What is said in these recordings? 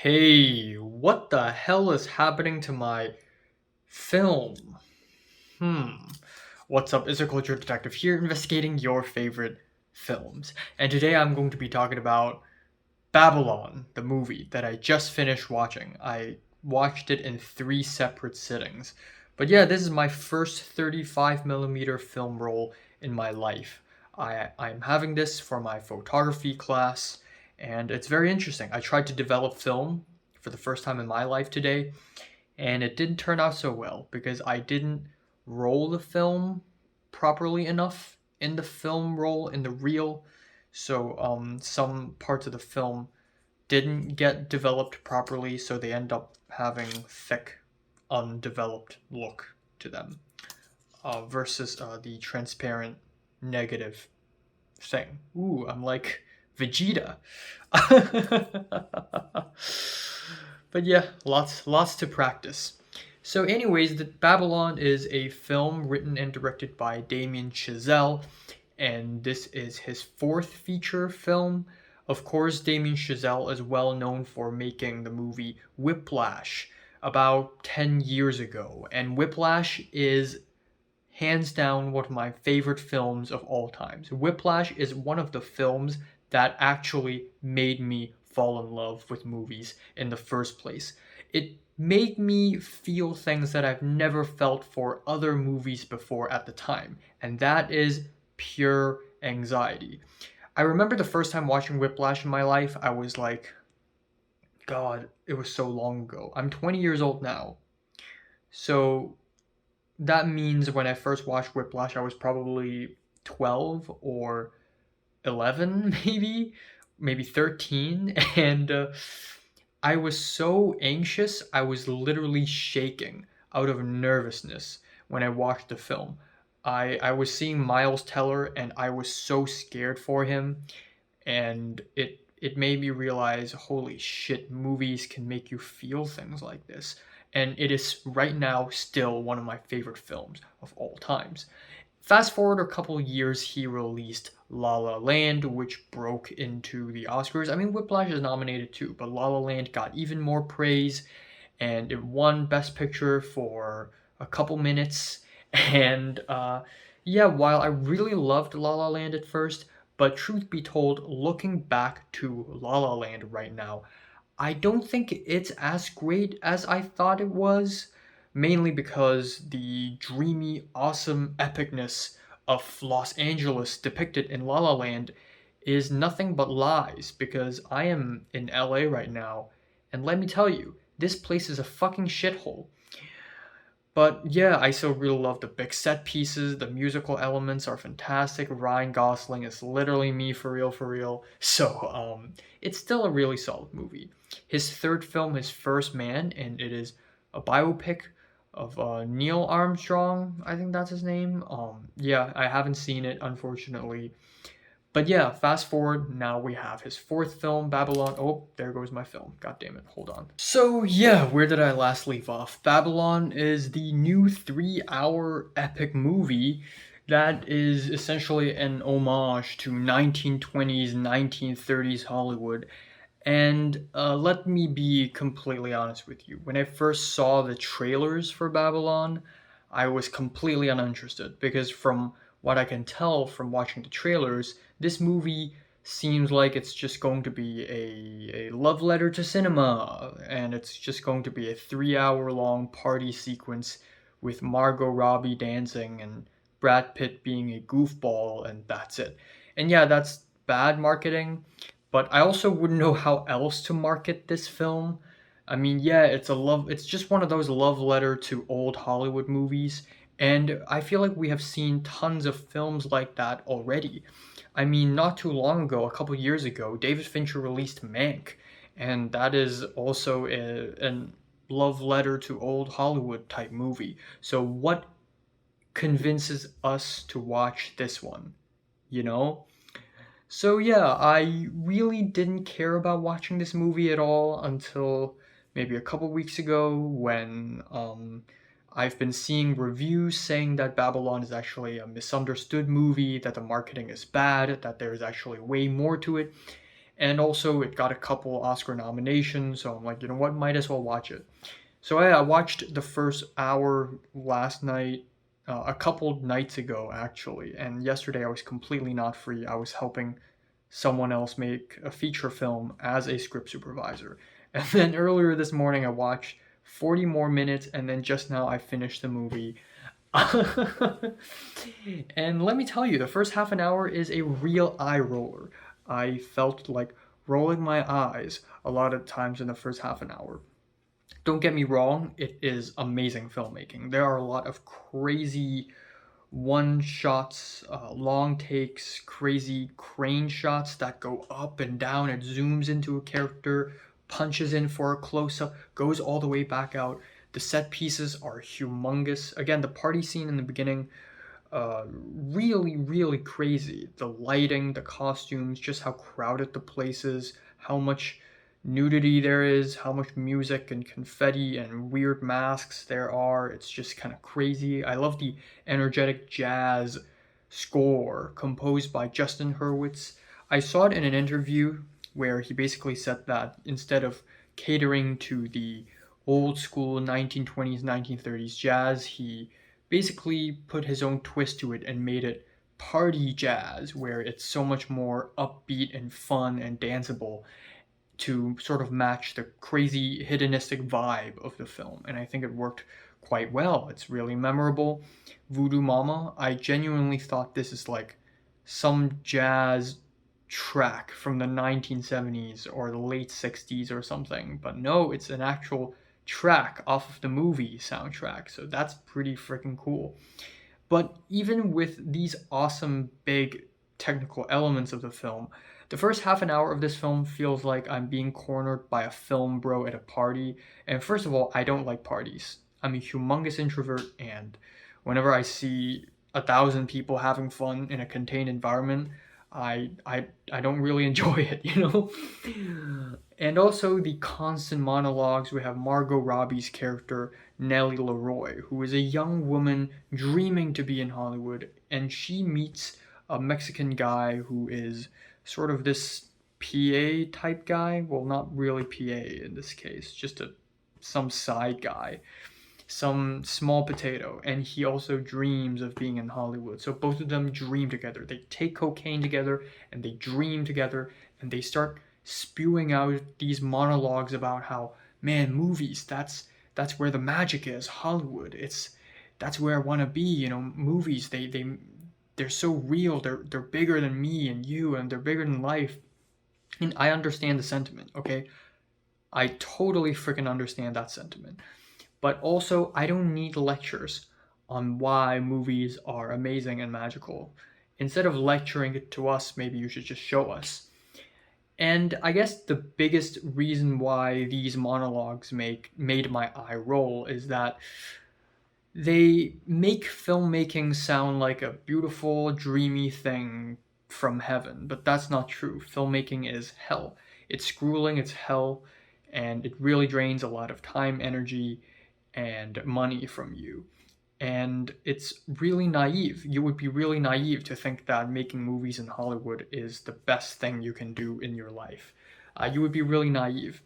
Hey, what the hell is happening to my film? Hmm. What's up? Is a Culture Detective here, investigating your favorite films. And today I'm going to be talking about Babylon, the movie that I just finished watching. I watched it in three separate sittings. But yeah, this is my first 35 millimeter film roll in my life. I'm having this for my photography class, and it's very interesting. I tried to develop film for the first time in my life today, and it didn't turn out so well because I didn't roll the film properly enough in the film roll in the reel. So some parts of the film didn't get developed properly, so they end up having thick, undeveloped look to them versus the transparent negative thing. Ooh, I'm like Vegeta. But yeah, lots to practice. So, anyways, the Babylon is a film written and directed by Damien Chazelle, and this is his fourth feature film. Of course, Damien Chazelle is well known for making the movie Whiplash about 10 years ago, and Whiplash is hands down one of my favorite films of all times. Whiplash is one of the films that actually made me fall in love with movies in the first place. It made me feel things that I've never felt for other movies before at the time, and that is pure anxiety. I remember the first time watching Whiplash in my life, I was like, God, it was so long ago. I'm 20 years old now. So that means when I first watched Whiplash, I was probably 12 or 11, maybe 13. And I was so anxious, I was literally shaking out of nervousness when I watched the film. I was seeing Miles Teller and I was so scared for him, and it made me realize, holy shit, movies can make you feel things like this. And it is right now still one of my favorite films of all times. Fast forward a couple years, he released La La Land, which broke into the Oscars. I mean, Whiplash is nominated too, but La La Land got even more praise, and it won Best Picture for a couple minutes. And yeah, while I really loved La La Land at first, but truth be told, looking back to La La Land right now, I don't think it's as great as I thought it was, mainly because the dreamy, awesome epicness of Los Angeles depicted in La La Land is nothing but lies, because I am in LA right now, and let me tell you, this place is a fucking shithole. But yeah, I still really love the big set pieces. The musical elements are fantastic. Ryan Gosling is literally me for real, for real. So, it's still a really solid movie. His third film is First Man, and it is a biopic of Neil Armstrong. I think that's his name. Yeah, I haven't seen it, unfortunately. But yeah, fast forward, now we have his fourth film, Babylon. Oh, there goes my film. God damn it, hold on. So yeah, where did I last leave off? Babylon is the new 3-hour epic movie that is essentially an homage to 1920s, 1930s Hollywood. And let me be completely honest with you. When I first saw the trailers for Babylon, I was completely uninterested because, from what I can tell from watching the trailers, this movie seems like it's just going to be a love letter to cinema, and it's just going to be a 3 hour long party sequence with Margot Robbie dancing and Brad Pitt being a goofball, and that's it. And yeah, that's bad marketing, but I also wouldn't know how else to market this film. I mean, yeah, it's just one of those love letter to old Hollywood movies, and I feel like we have seen tons of films like that already. I mean, not too long ago, a couple years ago, David Fincher released Mank, and that is also an love letter to old Hollywood type movie. So what convinces us to watch this one, you know? So yeah, I really didn't care about watching this movie at all until maybe a couple weeks ago when I've been seeing reviews saying that Babylon is actually a misunderstood movie, that the marketing is bad, that there's actually way more to it. And also, it got a couple Oscar nominations, so I'm like, you know what, might as well watch it. So I watched the first hour last night, a couple nights ago actually, and yesterday I was completely not free. I was helping someone else make a feature film as a script supervisor. And then earlier this morning I watched 40 more minutes, and then just now I finished the movie. And let me tell you, the first half an hour is a real eye roller. I felt like rolling my eyes a lot of times in the first half an hour. Don't get me wrong, it is amazing filmmaking. There are a lot of crazy one shots, long takes, crazy crane shots that go up and down. It zooms into a character, punches in for a close up, goes all the way back out. The set pieces are humongous. Again, the party scene in the beginning, really, really crazy. The lighting, the costumes, just how crowded the place is, how much nudity there is, how much music and confetti and weird masks there are. It's just kind of crazy. I love the energetic jazz score composed by Justin Hurwitz. I saw it in an interview where he basically said that instead of catering to the old school 1920s, 1930s jazz, he basically put his own twist to it and made it party jazz, where it's so much more upbeat and fun and danceable to sort of match the crazy hedonistic vibe of the film. And I think it worked quite well. It's really memorable. Voodoo Mama, I genuinely thought this is like some jazz track from the 1970s or the late 60s or something. But no, it's an actual track off of the movie soundtrack. So that's pretty freaking cool. But even with these awesome big technical elements of the film, the first half an hour of this film feels like I'm being cornered by a film bro at a party. And first of all, I don't like parties. I'm a humongous introvert, and whenever I see 1,000 people having fun in a contained environment, I don't really enjoy it, you know? And also the constant monologues. We have Margot Robbie's character, Nellie Leroy, who is a young woman dreaming to be in Hollywood, and she meets a Mexican guy who is sort of this PA type guy. Well, not really PA in this case, just some side guy, some small potato, and he also dreams of being in Hollywood. So both of them dream together. They take cocaine together and they dream together, and they start spewing out these monologues about how, man, movies, that's where the magic is. Hollywood, that's where I want to be, you know. Movies, they're so real. They're bigger than me and you, and they're bigger than life. And I understand the sentiment, okay? I totally freaking understand that sentiment. But also, I don't need lectures on why movies are amazing and magical. Instead of lecturing it to us, maybe you should just show us. And I guess the biggest reason why these monologues made my eye roll is that they make filmmaking sound like a beautiful, dreamy thing from heaven, but that's not true. Filmmaking is hell. It's grueling, it's hell, and it really drains a lot of time, energy, and money from you. And it's really naive. You would be really naive to think that making movies in Hollywood is the best thing you can do in your life. You would be really naive.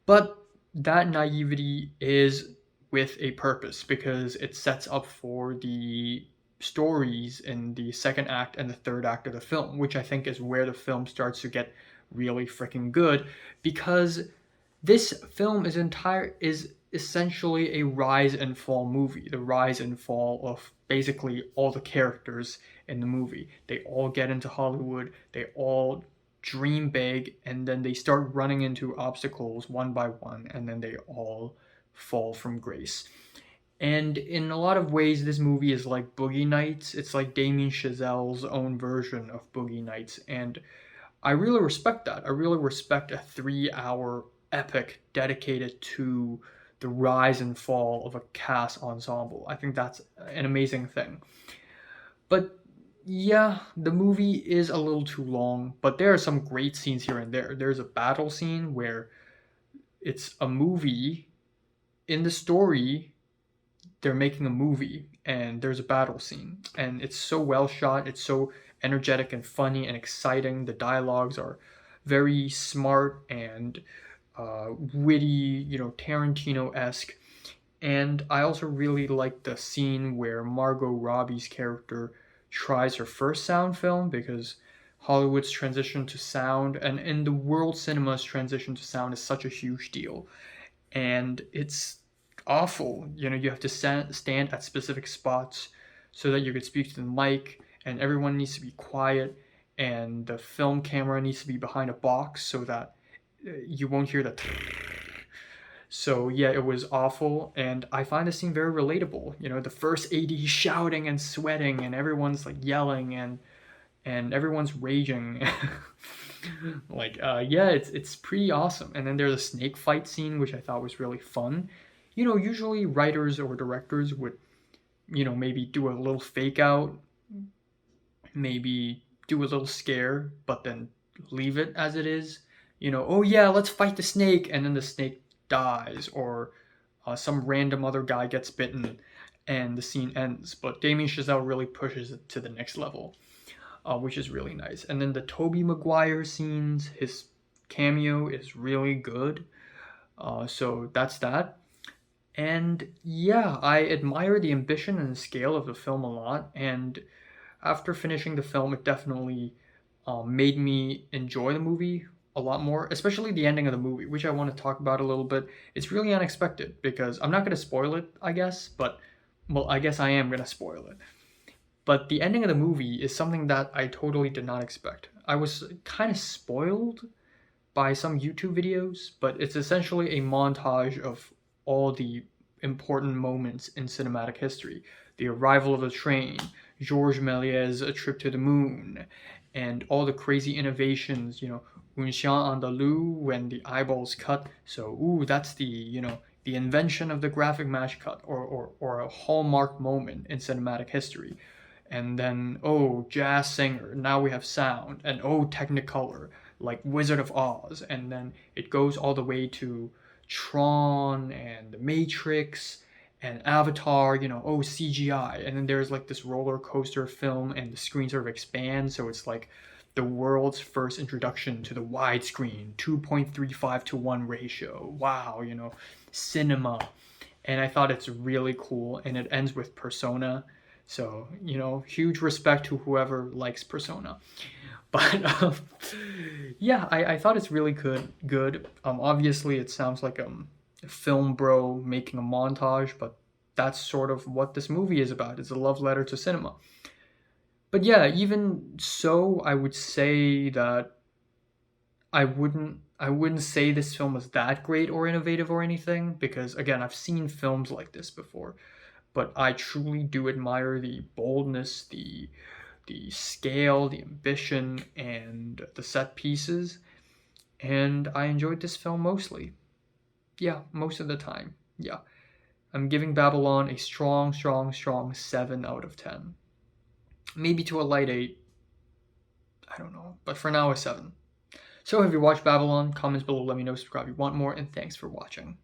But that naivety is with a purpose, because it sets up for the stories in the second act and the third act of the film, which I think is where the film starts to get really freaking good, because this film is essentially a rise and fall movie. The rise and fall of basically all the characters in the movie. They all get into Hollywood, they all dream big, and then they start running into obstacles one by one, and then they all fall from grace. And in a lot of ways, this movie is like Boogie Nights. It's like Damien Chazelle's own version of Boogie Nights. And I really respect that. I really respect a 3 hour epic dedicated to the rise and fall of a cast ensemble. I think that's an amazing thing. But yeah, the movie is a little too long, but there are some great scenes here and there. There's a battle scene where it's a movie. In the story, they're making a movie and there's a battle scene, and it's so well shot, it's so energetic and funny and exciting. The dialogues are very smart and witty, Tarantino-esque. And I also really like the scene where Margot Robbie's character tries her first sound film, because Hollywood's transition to sound, and in the world cinema's transition to sound, is such a huge deal. And it's awful. You have to stand at specific spots so that you could speak to the mic, and everyone needs to be quiet, and the film camera needs to be behind a box so that you won't hear the. So yeah, it was awful, and I find the scene very relatable. The first AD shouting and sweating, and everyone's like yelling, and everyone's raging. Like, yeah, it's pretty awesome. And then there's a snake fight scene, which I thought was really fun. Usually writers or directors would, maybe do a little fake out, maybe do a little scare, but then leave it as it is. Oh yeah, let's fight the snake, and then the snake dies, or some random other guy gets bitten, and the scene ends. But Damien Chazelle really pushes it to the next level, which is really nice. And then the Tobey Maguire scenes, his cameo is really good. So that's that. And yeah, I admire the ambition and the scale of the film a lot. And after finishing the film, it definitely made me enjoy the movie a lot more, especially the ending of the movie, which I want to talk about a little bit. It's really unexpected, because I'm not going to spoil it, I guess, but, well, I guess I am going to spoil it. But the ending of the movie is something that I totally did not expect. I was kind of spoiled by some YouTube videos, but it's essentially a montage of all the important moments in cinematic history. The arrival of the train, Georges Méliès' A Trip to the Moon, and all the crazy innovations, Un Chien Andalou, when the eyeball's cut. So, that's the invention of the graphic match cut, or a hallmark moment in cinematic history. And then, jazz singer, now we have sound, and Technicolor, like Wizard of Oz. And then it goes all the way to Tron and The Matrix and Avatar, CGI. And then there's like this roller coaster film, and the screen sort of expands, so it's like the world's first introduction to the widescreen, 2.35:1 ratio. Wow, cinema. And I thought it's really cool, and it ends with Persona. So, huge respect to whoever likes Persona. But yeah, I thought it's really good. Obviously, it sounds like a film bro making a montage, but that's sort of what this movie is about. It's a love letter to cinema. But yeah, even so, I would say that I wouldn't say this film is that great or innovative or anything, because again, I've seen films like this before. But I truly do admire the boldness, the scale, the ambition, and the set pieces. And I enjoyed this film mostly. Yeah, most of the time. Yeah. I'm giving Babylon a strong, strong, strong 7 out of 10. Maybe to a light 8. I don't know. But for now, a 7. So have you watched Babylon? Comments below, let me know, subscribe if you want more, and thanks for watching.